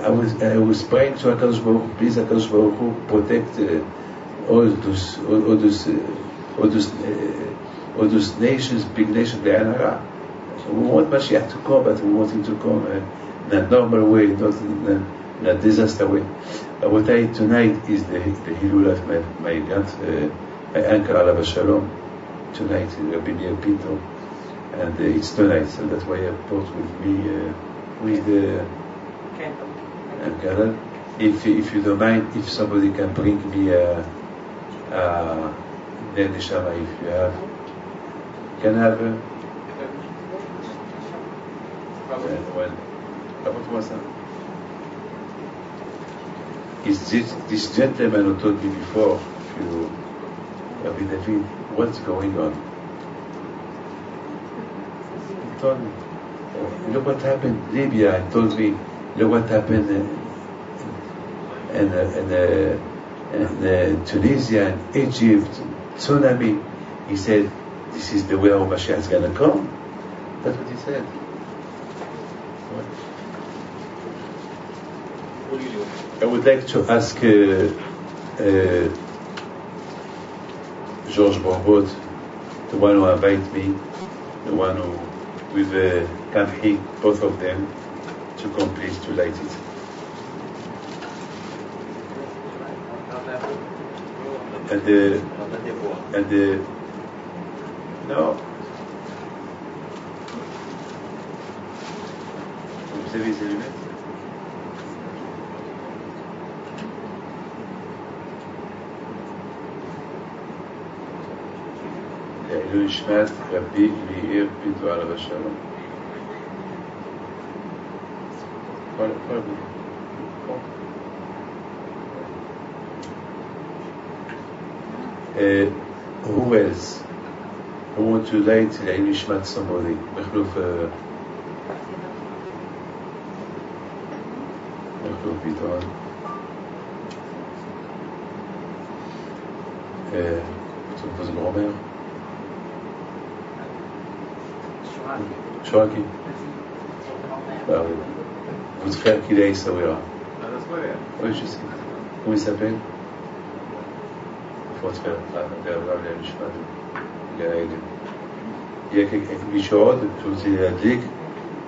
I was praying to HaKadosh Baruch Hu, please HaKadosh Baruch Hu, protect all those nations, big nations, Le'anara. So we want Mashiach to come, but we want him to come in a normal way, not in a disaster way. I will tell you, tonight is the Hilul of my uncle Alav Shalom. Tonight Rabbi Meir Pinto, and it's tonight, so that's why I brought with me candle. If you don't mind, if somebody can bring me a Ner Neshama, if you have, can I have Is this gentleman who told me before, Rabbi David, what's going on? He told me, look what happened in Libya. He told me, look what happened in Tunisia, and Egypt, tsunami. He said, this is the way our Mashiach is going to come. That's what he said. I would like to ask George Borbot, the one who invited me, the one who, with Kamhi, both of them, to come please to light it. No. Vous avez ces lunettes? לעילוי נשמת רבי מאיר פינטו עליו השלום. Who else? Who want to light לעילוי נשמת somebody? מחלוף ביטון. Tu me poses grand-mère? Shoaki. Bah oui. Votre frère qu'il est à Issawira. Oui, je sais. Comment il s'appelle? Votre frère. Il y a מישהו עוד, שרוצה להדליק,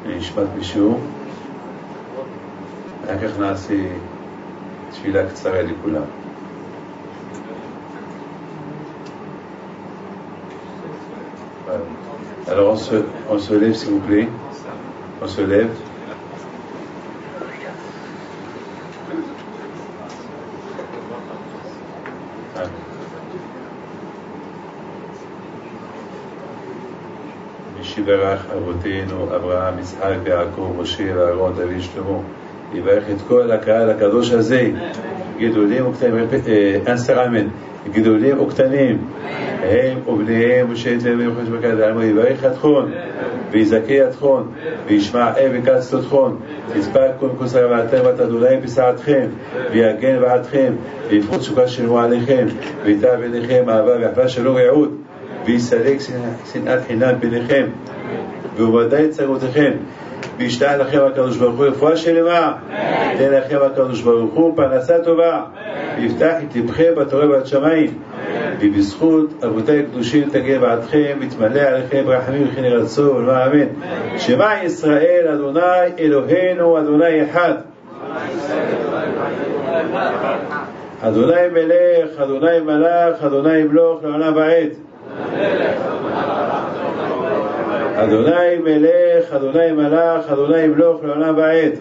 נשמת מישהו. אחר כך נעשה תפילה קצרה לכולם. Alors on se lève s'il vous plaît. On se lève. יברך אבותינו אברהם, יצחק ויעקב, משה ואהרון, דוד שלמה. יברך את כל הקהל הקדוש הזה, גדולים וקטנים, אנסר אמן, גדולים וקטנים, הם ובניהם ושאת להם וחש בקד העלמו. יברך אתכון ויזכה אתכון וישמע וקץ אתכון, יצפק כל כוסר ואתם ואת אדוני בשעתכם, ויגן בעדכם, ויפרוץ שוקה שלמו עליכם, ויטב אליכם אהבה ואחווה שלום ויעוד, ויסלק שנאת חינם ביניכם, ובוודאי צרותיכם, וישתח לכם הקדוש ברוך הוא רפואה שלמה, תן לכם הקדוש ברוך הוא פרנסה טובה, ויפתח את לבכם בתורה ועד שמיים, ובזכות אבותיי הקדושים תגן בעדכם, ויתמלא עליכם ברחמים וכן ירצו ולמה אמן. שמע ישראל אדוני אלוהינו אדוני אחד, אדוני מלך, אדוני מלך, אדוני מלוך לעולם ועד. אדוני מלך, יברך, אדוני מלך, אדוני ימלוך לעולם ועד.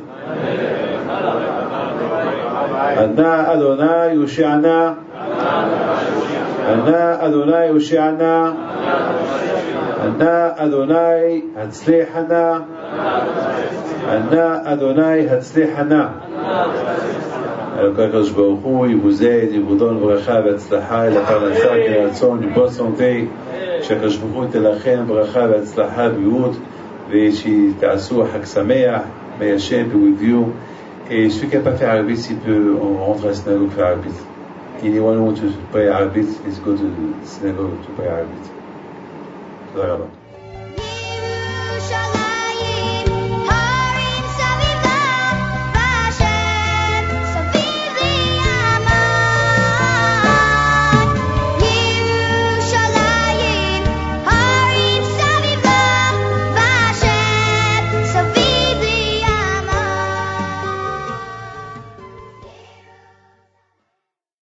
ענה אדוני יושיענה, ענה אדוני יושיענה, ענה אדוני הצליחנה, ענה אדוני הצליחנה. אלוקי הקדוש ברוך הוא יבוזי, יבודון ברכה והצלחה אל הפרנסה כרצון, לבוא סונטי, שהקדוש ברוך הוא ייתן לכם ברכה והצלחה ובריאות, ושתעשו חג שמח, מיישב with you. Et celui qui n'a pas fait Arabit, s'il peut rentrer à la synagogue faire Arabit. Anyone who wants to pray Arabit, let's go to the synagogue to pray Arabit. תודה רבה.